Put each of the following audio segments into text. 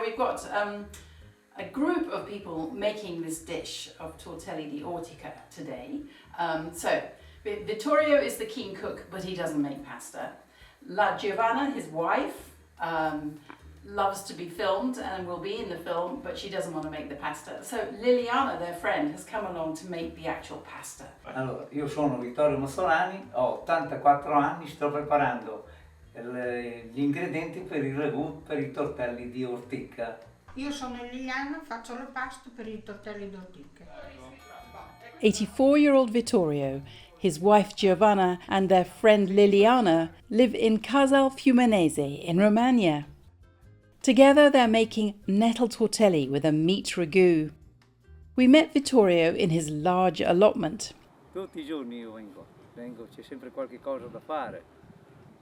we've got a group of people making this dish of tortelli di ortica today. So Vittorio is the keen cook, but he doesn't make pasta. Giovanna, his wife, loves to be filmed and will be in the film, but she doesn't want to make the pasta. So Liliana, their friend, has come along to make the actual pasta. Allora, io sono Vittorio Mussolani, ho 84 anni, sto preparando gli ingredienti per il ragù per i tortelli di ortica. Io sono Liliana, faccio la pasta per i tortelli d'ortica. 84-year-old Vittorio, his wife Giovanna and their friend Liliana live in Casalfiumanese in Romagna. Together they're making nettle tortelli with a meat ragu. We met Vittorio in his large allotment. Tutti I giorni io vengo, c'è sempre qualche cosa da fare.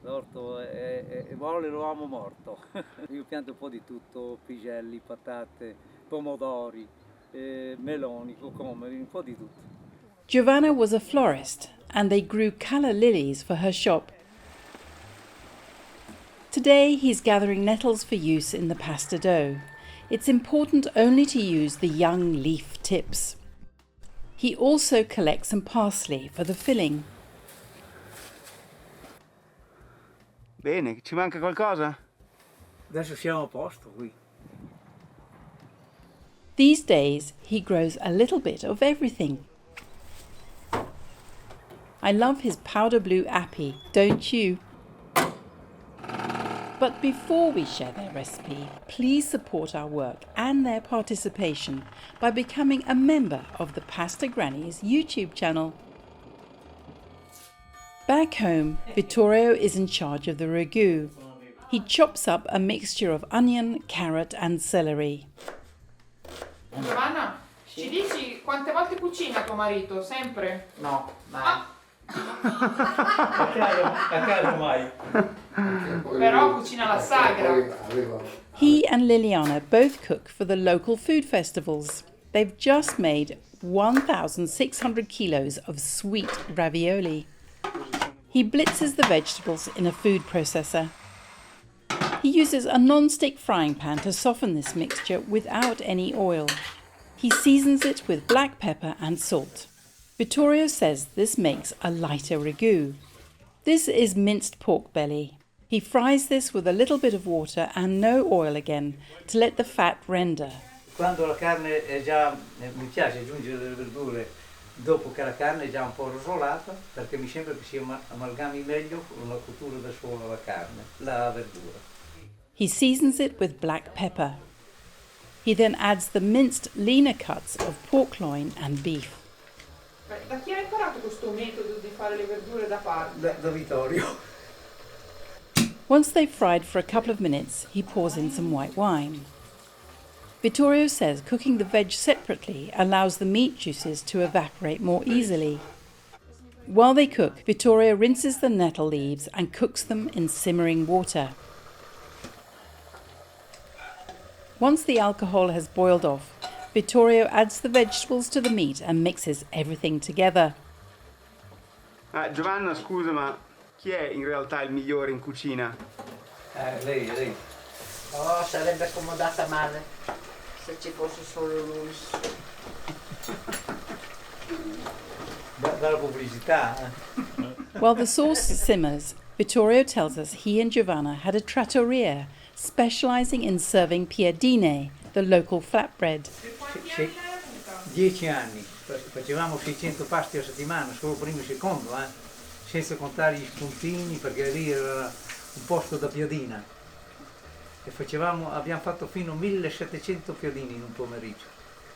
L'orto vuole lo amo morto. Io pianto un po' di tutto, piselli, patate, pomodori, meloni, cucumeri, un po' di tutto. Giovanna was a florist and they grew calla lilies for her shop. Today he's gathering nettles for use in the pasta dough. It's important only to use the young leaf tips. He also collects some parsley for the filling. Bene, ci manca qualcosa? Adesso siamo a posto qui. These days he grows a little bit of everything. I love his powder blue appy, don't you? But before we share their recipe, please support our work and their participation by becoming a member of the Pasta Grannies YouTube channel. Back home, Vittorio is in charge of the ragu. He chops up a mixture of onion, carrot and celery. Giovanna, ci dici quante volte cucina tuo marito? Sempre? No, mai. A caso mai. Però cucina la sagra. He and Liliana both cook for the local food festivals. They've just made 1,600 kilos of sweet ravioli. He blitzes the vegetables in a food processor. He uses a non-stick frying pan to soften this mixture without any oil. He seasons it with black pepper and salt. Vittorio says this makes a lighter ragu. This is minced pork belly. He fries this with a little bit of water and no oil again to let the fat render. Quando la carne è già, mi piace aggiungere delle verdure dopo che la carne è già un po' rosolata, perché mi sembra che si amalgami meglio con la cottura da sola la carne, la verdura. He seasons it with black pepper. He then adds the minced leaner cuts of pork loin and beef. Da chi hai imparato questo metodo di fare le verdure da parte? Da Vittorio. Once they've fried for a couple of minutes, he pours in some white wine. Vittorio says cooking the veg separately allows the meat juices to evaporate more easily. While they cook, Vittorio rinses the nettle leaves and cooks them in simmering water. Once the alcohol has boiled off, Vittorio adds the vegetables to the meat and mixes everything together. Giovanna, scusa, ma chi è in realtà il migliore in cucina? Lei. Oh, sarebbe accomodata male se ci fosse solo lui. Dalla pubblicità. While the sauce simmers, Vittorio tells us he and Giovanna had a trattoria specializing in serving piadine, the local flatbread. 10 anni, facevamo 600 pasti a settimana, solo primo e secondo, senza contare gli spuntini, perché lì era un posto da piadina. E abbiamo fatto fino a 1700 piadini in un pomeriggio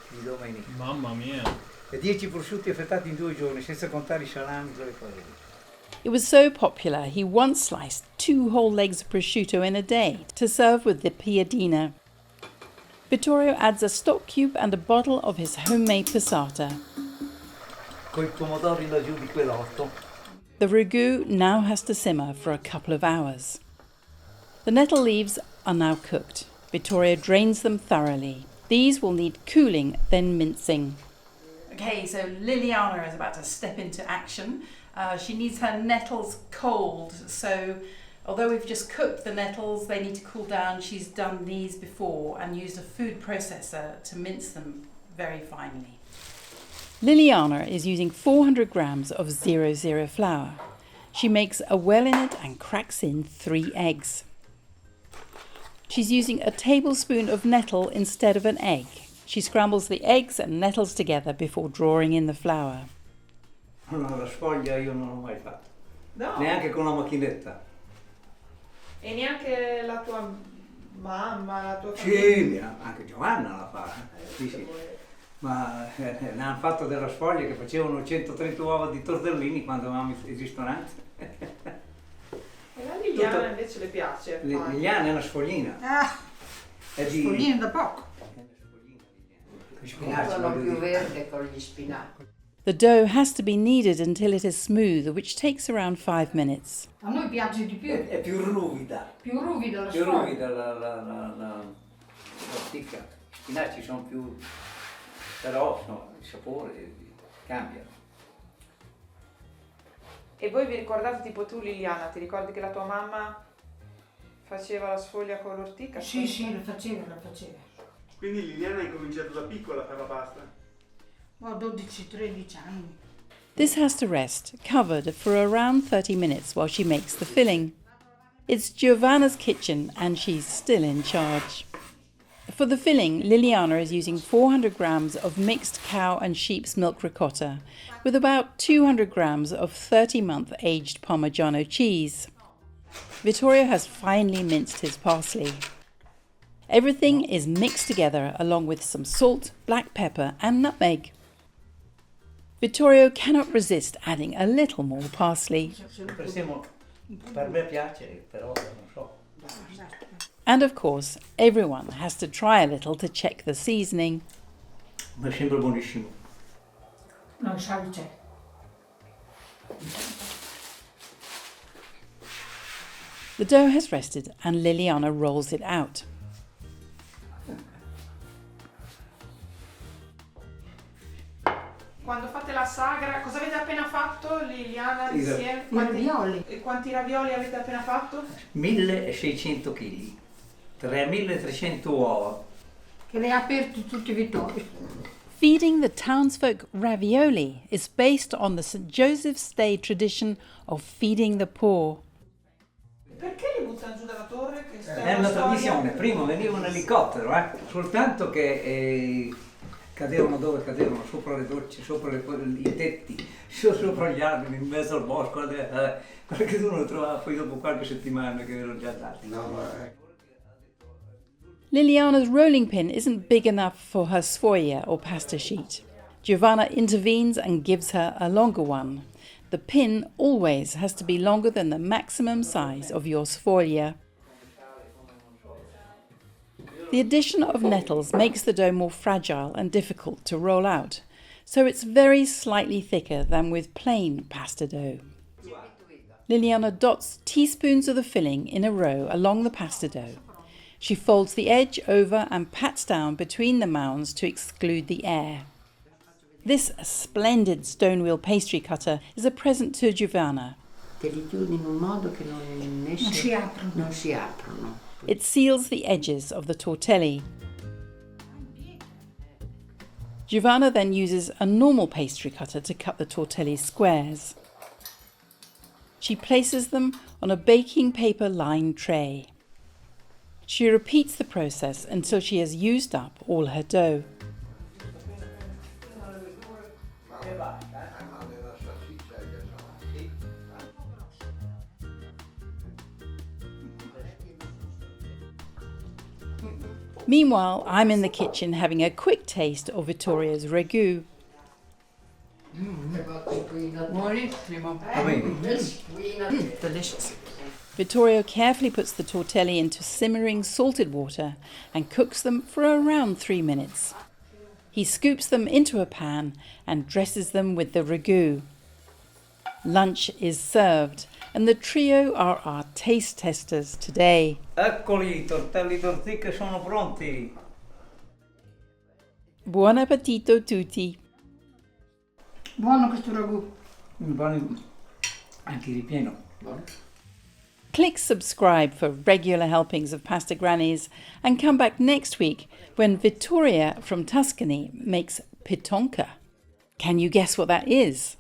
di domenica. Mamma mia! E 10 prosciutti affettati in 2 giorni, senza contare i salami e quelle cose lì. It was so popular he once sliced 2 whole legs of prosciutto in a day to serve with the piadina. Vittorio adds a stock cube and a bottle of his homemade passata. Coi pomodori laggiù di quell'orto. The ragu now has to simmer for a couple of hours. The nettle leaves are now cooked. Vittorio drains them thoroughly. These will need cooling, then mincing. Okay, so Liliana is about to step into action. She needs her nettles cold, so Although we've just cooked the nettles, they need to cool down. She's done these before and used a food processor to mince them very finely. Liliana is using 400 grams of 00 flour. She makes a well in it and cracks in 3 eggs. She's using a tablespoon of nettle instead of an egg. She scrambles the eggs and nettles together before drawing in the flour. No, la sfoglia io non l'ho mai fatta, No. neanche con la macchinetta. E neanche la tua mamma, la tua Sì, famiglia? anche Giovanna la fa. Sì, sì. Ma ne hanno fatto della sfoglia che facevano 130 uova di tortellini quando avevamo il ristorante. E la Liliana invece le piace. Liliana è una sfoglina. È di... Sfoglino da poco. Gli spinaci, Sono voglio più dire. verde con gli spinaci. The dough has to be kneaded until it is smooth, which takes around 5 minutes. A noi piace di più, È più ruvida. più ruvida la Più sfoglia. ruvida la sticca. Gli spinaci sono più... però no, il sapore cambia. E voi vi ricordate, tipo tu Liliana, ti ricordi che la tua mamma faceva la sfoglia con l'ortica? Sì, sì, la faceva. Quindi Liliana ha incominciato da piccola a fare la pasta? Ho 12-13 anni. This has to rest, covered for around 30 minutes while she makes the filling. It's Giovanna's kitchen and she's still in charge. For the filling, Liliana is using 400 grams of mixed cow and sheep's milk ricotta with about 200 grams of 30-month aged Parmigiano cheese. Vittorio has finely minced his parsley. Everything is mixed together along with some salt, black pepper and nutmeg. Vittorio cannot resist adding a little more parsley. Per me piace, però non so. And of course, everyone has to try a little to check the seasoning. Mi sembra buonissimo. Non sa c'è. The dough has rested and Liliana rolls it out. Quando fate la sagra, cosa avete appena fatto Liliana I insieme? ravioli. E quanti ravioli avete appena fatto? 1600 kg, 3300 uova. Che le ha aperto tutti i Vittorio. Feeding the townsfolk ravioli is based on the St. Joseph's Day tradition of feeding the poor. Perché li buttano giù dalla torre? Che È una tradizione, prima veniva un elicottero, soltanto che cadevano dove cadevano, sopra le docce, sopra i tetti, sopra gli alberi, in mezzo al bosco, perché tu non lo trovavi poi dopo qualche settimana che erano già dati. Liliana's rolling pin isn't big enough for her sfoglia or pasta sheet. Giovanna intervenes and gives her a longer one. The pin always has to be longer than the maximum size of your sfoglia. The addition of nettles makes the dough more fragile and difficult to roll out, so it's very slightly thicker than with plain pasta dough. Liliana dots teaspoons of the filling in a row along the pasta dough. She folds the edge over and pats down between the mounds to exclude the air. This splendid stone wheel pastry cutter is a present to Giovanna. Te li chiudi in un modo che non si aprono. Non si aprono. It seals the edges of the tortelli. Giovanna then uses a normal pastry cutter to cut the tortelli squares. She places them on a baking paper lined tray. She repeats the process until she has used up all her dough. Meanwhile, I'm in the kitchen having a quick taste of Vittorio's ragu. Delicious. Vittorio carefully puts the tortelli into simmering salted water and cooks them for around 3 minutes. He scoops them into a pan and dresses them with the ragu. Lunch is served, and the trio are our taste testers today. Eccoli, i tortelli d'ortica sono pronti. Buon appetito tutti! Buono questo ragù. Buoni, anche ripieno. Click subscribe for regular helpings of Pasta Grannies and come back next week when Vittoria from Tuscany makes pitonka. Can you guess what that is?